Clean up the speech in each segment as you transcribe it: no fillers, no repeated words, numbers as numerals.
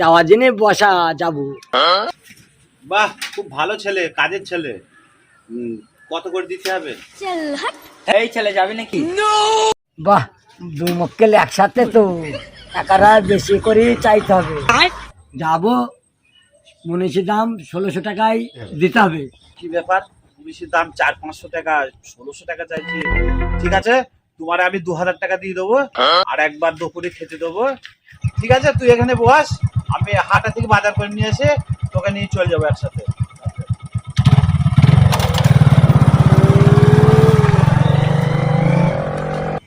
যাওয়ার জন্য বসা যাবো। বাহ, খুব ভালো ছেলে, কাজের ছেলে। কত করে দিতে হবে? এই ছেলে যাবি নাকি? বাহ, দু মক্কেল একসাথে তো টাকাটা বেশি করে চাইতে হবে। যাবো, মনীষীর দাম 1600 টাকায় দিতে হবে। কি ব্যাপার, পুলিশের দাম 400-500 টাকা, 1600 টাকা চাইছি। ঠিক আছে, তোমার আমি 2000 টাকা দিয়ে দেবো, আর একবার দুপুরে খেতে দেবো। ঠিক আছে, তুই এখানে বস, আমি হাটা থেকে বাজার করে নিয়ে এসে তোকে নিয়ে চলে যাবো একসাথে।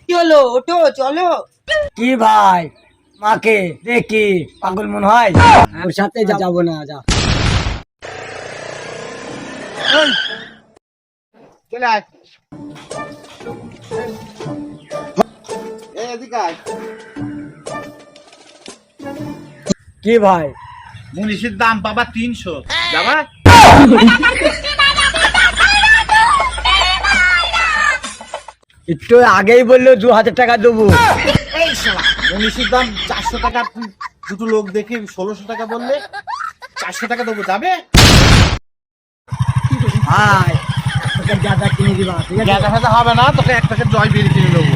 কি হলো, ওঠো চলো। কি ভাই, মাকে দেখি পাগল মনে হয়, ওর সাথে যাবো না। যা চলে আয়, এদিকে আয়। কি ভাই, মুনিশের দাম বাবা 300, যাবা? একটু আগেই বললো 2000 টাকা দেবো। মুনিশের দাম 400 টাকা, দুটো লোক দেখে 1600 টাকা বললে, 400 টাকা দেবো, যাবে? ভাই, তোকে যা যা কিনে দিবা, ঠিক আছে? হবে না, তোকে এক প্যাকেট জল বিড়ি কিনে দেবো।